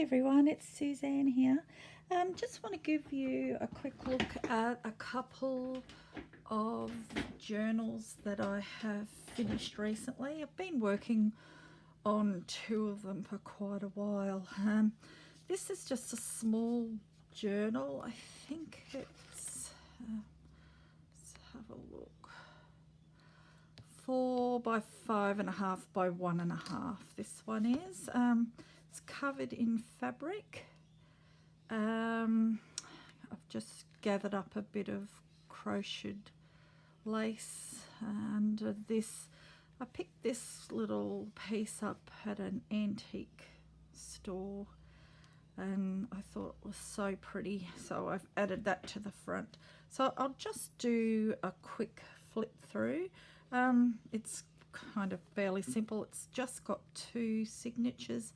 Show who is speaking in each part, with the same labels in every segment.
Speaker 1: everyone, it's Suzanne here. Just want to give you a quick look at a couple of journals that I have finished recently. I've been working on two of them for quite a while. This is just a small journal. I think it's, let's have a look, 4 by 5.5 by 1.5. This one is. It's covered in fabric. I've just gathered up a bit of crocheted lace, and I picked this little piece up at an antique store and I thought it was so pretty, so I've added that to the front. So I'll just do a quick flip through. It's kind of fairly simple. It's just got two signatures,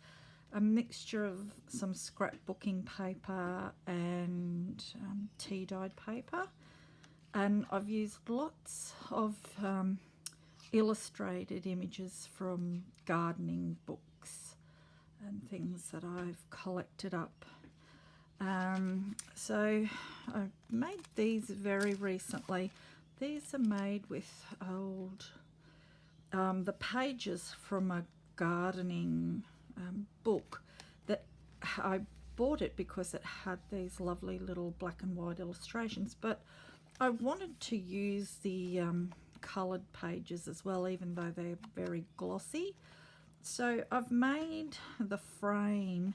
Speaker 1: a mixture of some scrapbooking paper and tea dyed paper, and I've used lots of illustrated images from gardening books and things that I've collected up. So I made these very recently. These are made with old the pages from a gardening book that I bought it because it had these lovely little black and white illustrations, but I wanted to use the coloured pages as well, even though they're very glossy. So I've made the frame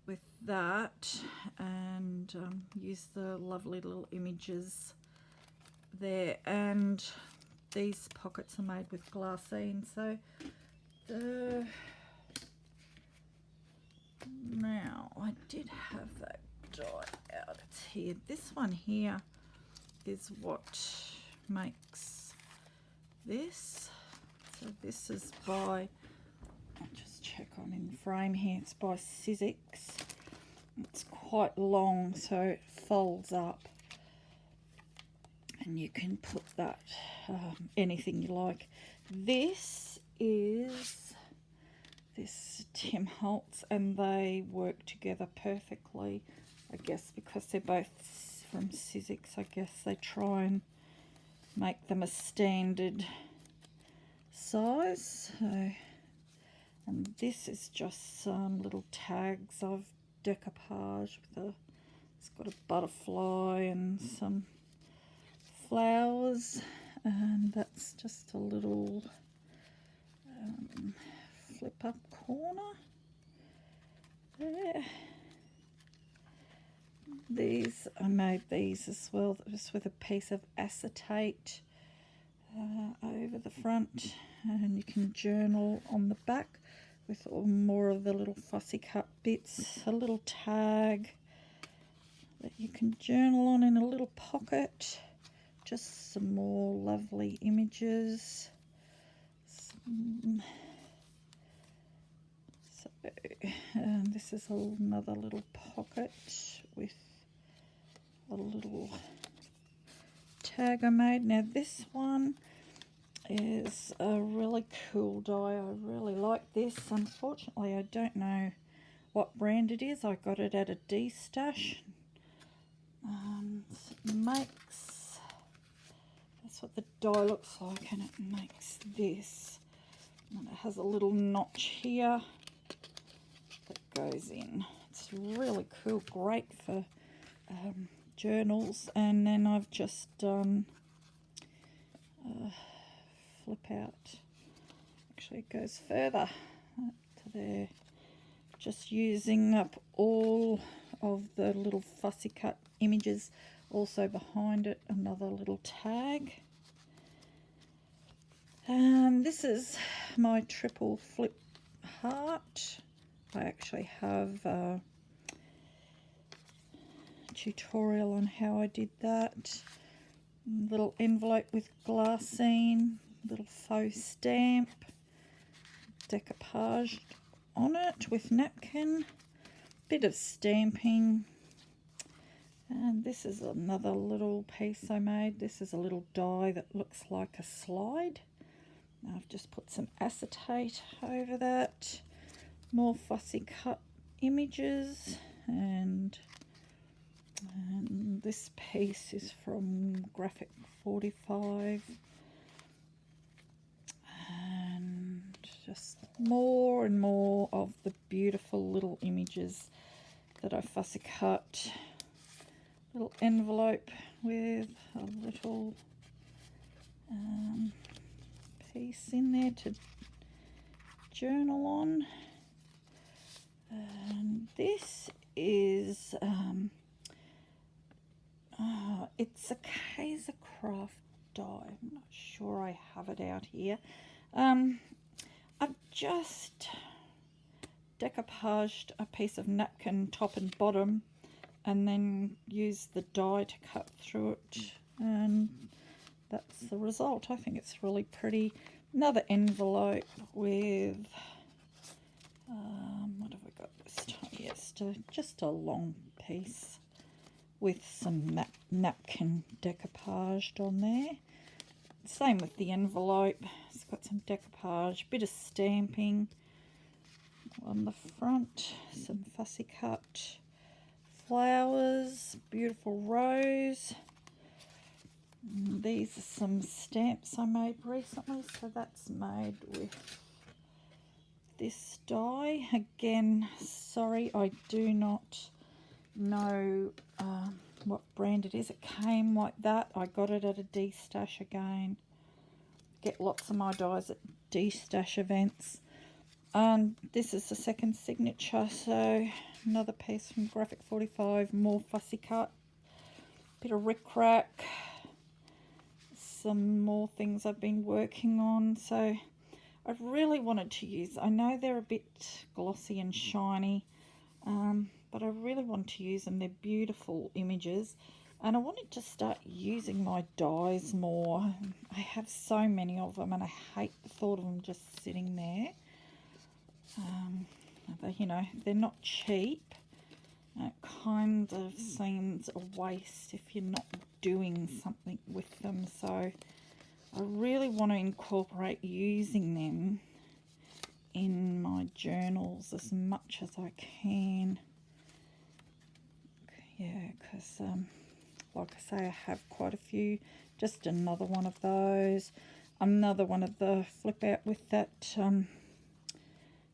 Speaker 1: with that and used the lovely little images there, and these pockets are made with glassine. So now I did have that die out. It's here. This one here is what makes this. So this is by, I'll just check on in the frame here, it's by Sizzix. It's quite long, so it folds up and you can put that anything you like. This is Tim Holtz, and they work together perfectly, I guess, because they're both from Sizzix. I guess they try and make them a standard size. So, and this is just some little tags of decoupage with it's got a butterfly and some flowers, and that's just a little flip up corner there. I made these as well, just with a piece of acetate over the front, and you can journal on the back with more of the little fussy cut bits. A little tag that you can journal on in a little pocket. Just some more lovely images. This is another little pocket with a little tag I made. Now this one is a really cool die. I really like this. Unfortunately, I don't know what brand it is. I got it at a D-stash. It makes, that's what the die looks like, and it makes this. And it has a little notch here that goes in. It's really cool, great for journals. And then I've just done flip out. Actually, it goes further to there. Just using up all of the little fussy cut images. Also behind it, another little tag. This is my triple flip heart. I actually have a tutorial on how I did that. Little envelope with glassine, little faux stamp, decoupage on it with napkin, bit of stamping. And this is another little piece I made. This is a little die that looks like a slide. I've just put some acetate over that. More fussy cut images, and this piece is from Graphic 45, and just more and more of the beautiful little images that I fussy cut. Little envelope with a little piece in there to journal on. And this is it's a Kaiser Craft die. I'm not sure I have it out here. I've just decoupaged a piece of napkin top and bottom, and then used the die to cut through it, and that's the result. I think it's really pretty. Another envelope with what have we got this time? Yes, just a long piece with some napkin decoupaged on there. Same with the envelope. It's got some decoupage, bit of stamping on the front, some fussy cut flowers, beautiful rose. These are some stamps I made recently, so that's made with this die. Again, sorry, I do not know what brand it is. It came like that. I got it at a D-Stash again. Get lots of my dies at D-Stash events. And this is the second signature, so another piece from Graphic 45, more fussy cut, bit of rick-rack, some more things I've been working on. So I really wanted to use, I know they're a bit glossy and shiny, but I really want to use them. They're beautiful images, and I wanted to start using my dies more. I have so many of them, and I hate the thought of them just sitting there. You know, they're not cheap. It kind of seems a waste if you're not doing something with them. So I really want to incorporate using them in my journals as much as I can. Yeah, because like I say, I have quite a few. Just another one of those. Another one of the flip out with that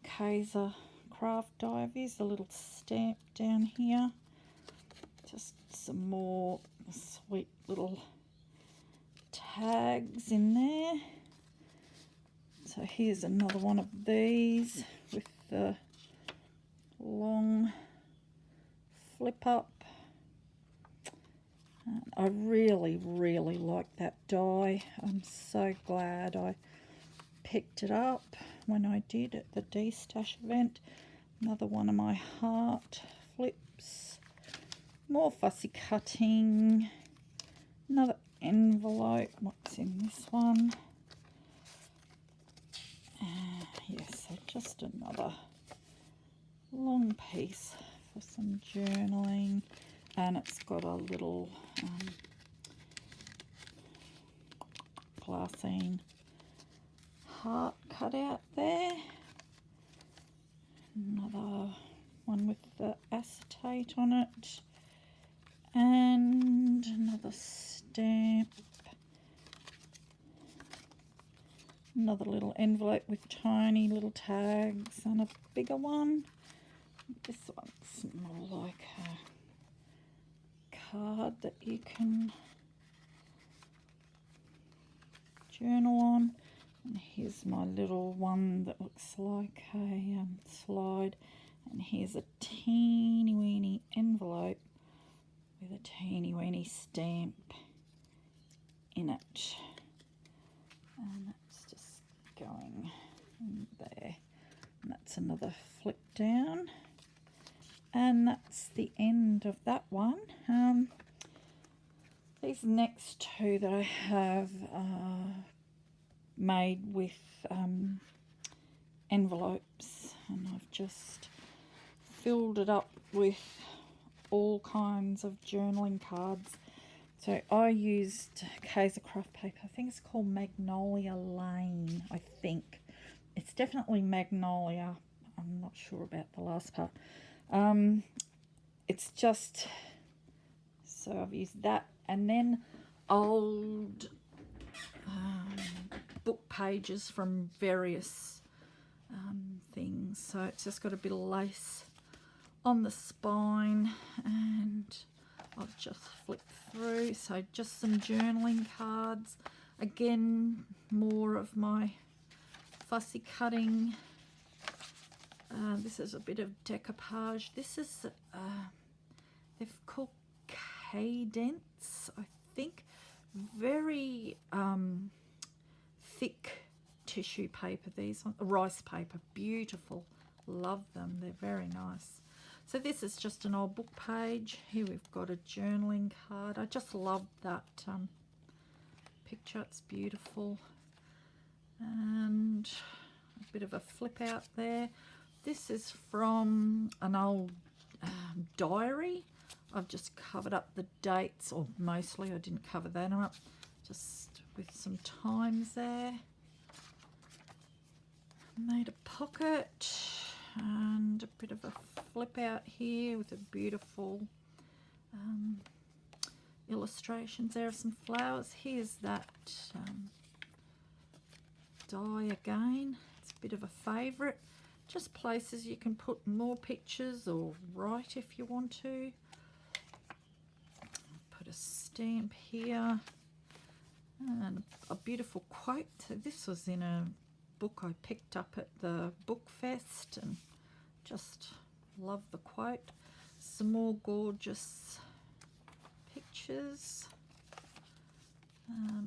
Speaker 1: Kaiser Craft die. There's a little stamp down here. Just some more sweet little tags in there. So here's another one of these with the long flip up. I really like that die. I'm so glad I picked it up when I did at the D-Stash event. Another one of my heart flips. More fussy cutting. Another envelope. What's in this one? Yes, so just another long piece for some journaling. And it's got a little glassine heart cut out there. Another one with the acetate on it, and another stamp. Another little envelope with tiny little tags, and a bigger one. This one's more like a card that you can journal on. And here's my little one that looks like a slide, and here's a teeny weeny envelope with a teeny weeny stamp in it, and that's just going in there. And that's another flip down, and that's the end of that one. These next two that I have made with envelopes, and I've just filled it up with all kinds of journaling cards. So I used Kaiser Craft paper. I think it's called Magnolia Lane. I think it's definitely Magnolia. I'm not sure about the last part. It's just, so I've used that, and then old book pages from various things. So it's just got a bit of lace on the spine, and I'll just flip through. So just some journaling cards. Again, more of my fussy cutting. This is a bit of decoupage. This is, they've called Cadence, I think. Very thick tissue paper, these ones. Rice paper, beautiful. Love them, they're very nice. So this is just an old book page. Here we've got a journaling card. I just love that picture, it's beautiful. And a bit of a flip out there. This is from an old diary. I've just covered up the dates, or mostly I didn't cover that up, just with some times there. Made a pocket and a bit of a flip out here with a beautiful illustrations there of some flowers. Here's that die again. It's a bit of a favourite. Just places you can put more pictures or write if you want to. Put a stamp here and a beautiful quote. So this was in a book I picked up at the book fest, and just love the quote. Some more gorgeous pictures.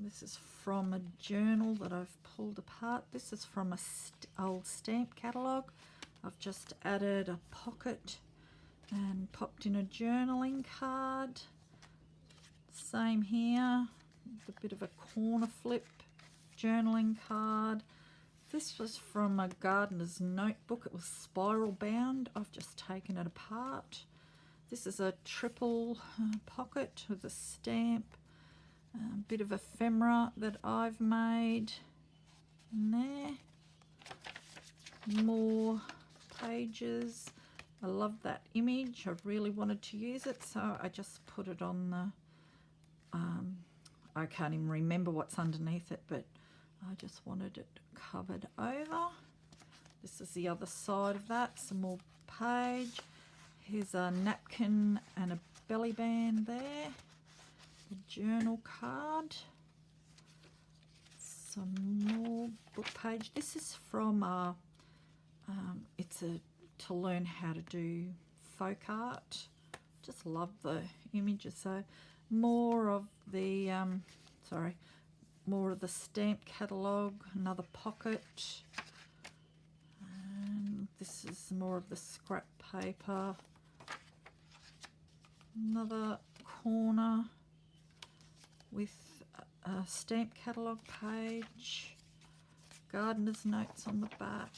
Speaker 1: This is from a journal that I've pulled apart. This is from a old stamp catalogue. I've just added a pocket and popped in a journaling card. Same here, a bit of a corner flip journaling card. This was from a gardener's notebook. It was spiral bound. I've just taken it apart. This is a triple pocket with a stamp. A bit of ephemera that I've made in there. More pages. I love that image. I really wanted to use it, so I just put it on the I can't even remember what's underneath it, but I just wanted it covered over. This is the other side of that. Some more page. Here's a napkin and a belly band there. A journal card. Some more book page. This is from to learn how to do folk art. Just love the images. So more of the more of the stamp catalogue. Another pocket. And this is more of the scrap paper. Another corner with a stamp catalogue page, gardener's notes on the back.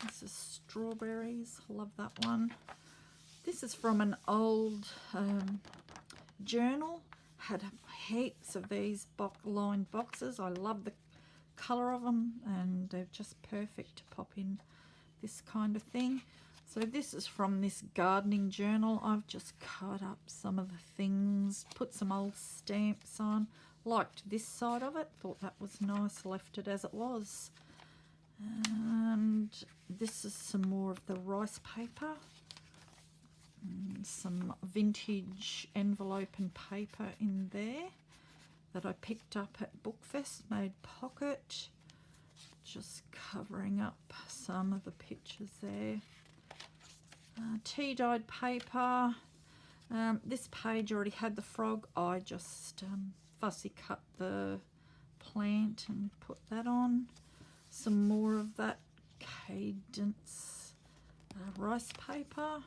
Speaker 1: This is strawberries, love that one. This is from an old journal, had heaps of these lined boxes. I love the colour of them, and they're just perfect to pop in this kind of thing. So this is from this gardening journal. I've just cut up some of the things, put some old stamps on. Liked this side of it, thought that was nice, left it as it was. And this is some more of the rice paper. And some vintage envelope and paper in there that I picked up at Bookfest, made pocket. Just covering up some of the pictures there. Tea-dyed paper. This page already had the frog. I just fussy cut the plant and put that on. Some more of that Cadence rice paper.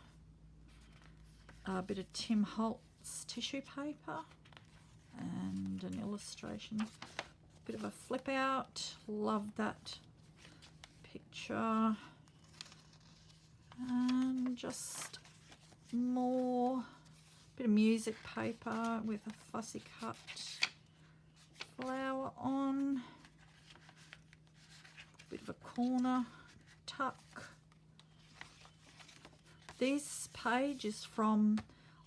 Speaker 1: A bit of Tim Holtz tissue paper and an illustration. Bit of a flip out. Love that picture. And just more, bit of music paper with a fussy cut flower on. Bit of a corner tuck. This page is from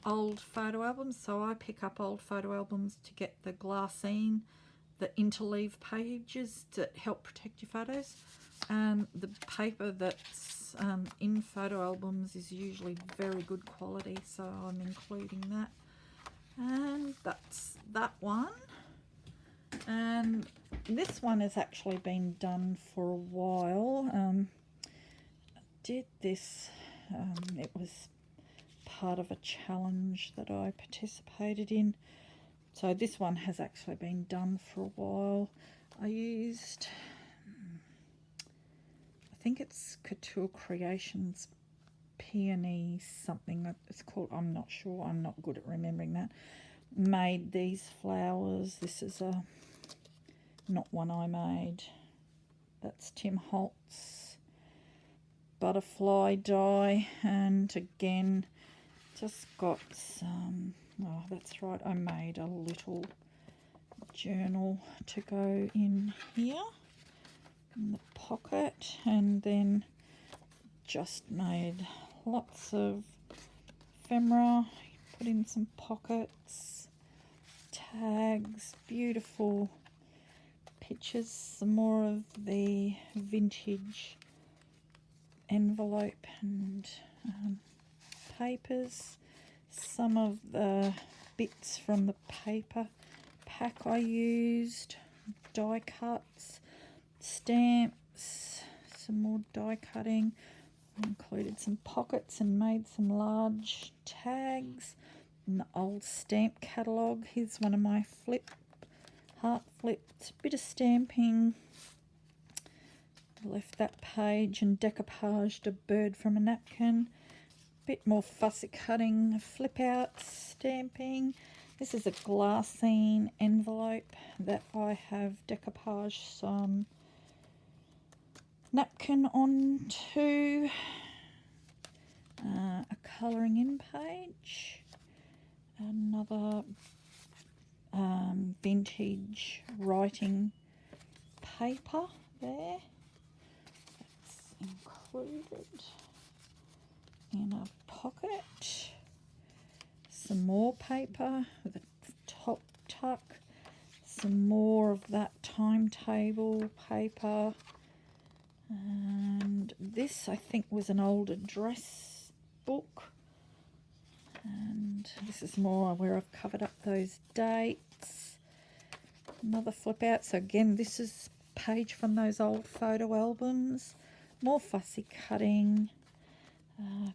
Speaker 1: old photo albums, so I pick up old photo albums to get the glassine, the interleave pages that help protect your photos. And the paper that's in photo albums is usually very good quality, so I'm including that. And that's that one. And this one has actually been done for a while. I did this, it was part of a challenge that I participated in. So this one has actually been done for a while. I used, I think it's Couture Creations Peony something it's called, I'm not sure, I'm not good at remembering that. Made these flowers. This is not one I made. That's Tim Holtz butterfly die, and again just got some, oh that's right, I made a little journal to go in here in the pocket, and then just made lots of ephemera, put in some pockets, tags, beautiful pictures, some more of the vintage envelope and papers, some of the bits from the paper pack I used, die cuts, stamps, some more die cutting. I included some pockets and made some large tags. An old stamp catalogue. Here's one of my heart flipped, bit of stamping. Left that page and decoupaged a bird from a napkin. Bit more fussy cutting, flip out, stamping. This is a glassine envelope that I have decoupaged some napkin onto. A colouring in page. Another vintage writing paper there. That's included in a pocket. Some more paper with a top tuck. Some more of that timetable paper. And this, I think, was an old address book. And this is more where I've covered up those dates. Another flip out. So again, this is a page from those old photo albums. More fussy cutting.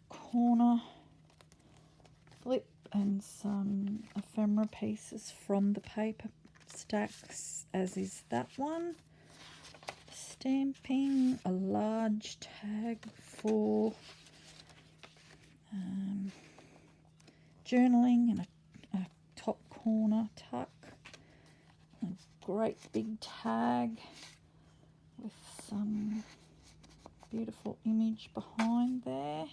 Speaker 1: Corner flip and some ephemera pieces from the paper stacks, as is that one. Stamping, a large tag for journaling, and a top corner tuck. A great big tag with some beautiful image behind there.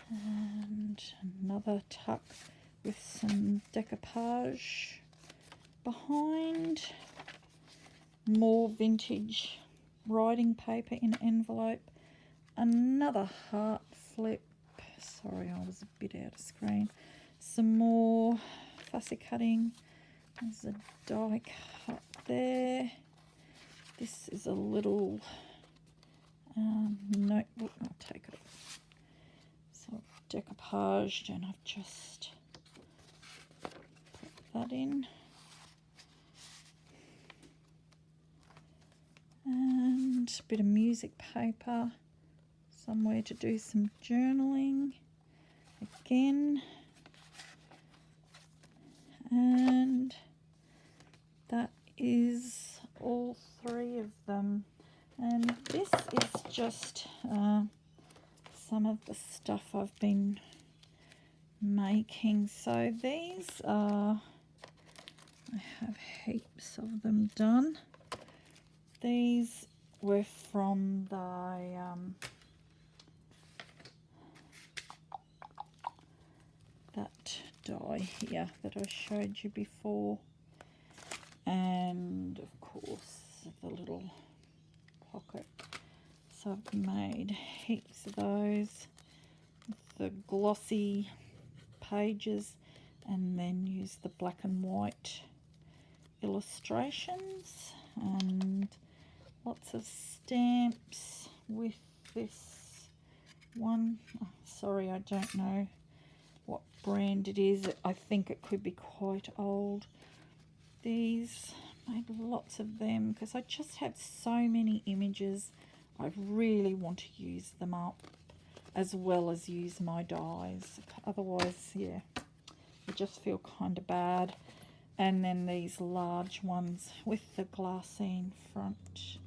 Speaker 1: And another tuck with some decoupage behind. More vintage writing paper in an envelope. Another heart flip. Sorry, I was a bit out of screen. Some more fussy cutting. There's a die cut there. This is a little notebook. I'll take it off. So I've decoupaged and I've just put that in. And a bit of music paper, somewhere to do some journaling again. And that is all three of them. And this is just some of the stuff I've been making. So these are, I have heaps of them done. These were from the that die here that I showed you before, and of course the little pocket. So I've made heaps use those, the glossy pages, and then use the black and white illustrations, and lots of stamps with this one. Oh, sorry, I don't know what brand it is. I think it could be quite old. These, made lots of them because I just have so many images. I really want to use them up as well as use my dies. Otherwise, yeah, I just feel kind of bad. And then these large ones with the glassine front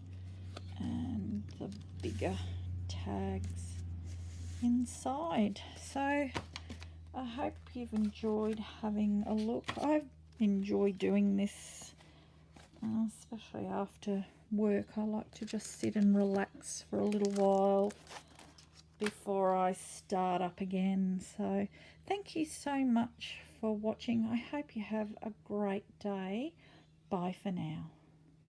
Speaker 1: and the bigger tags inside. So I hope you've enjoyed having a look. I enjoy doing this, especially after work. I like to just sit and relax for a little while before I start up again. So thank you so much for watching. I hope you have a great day. Bye for now.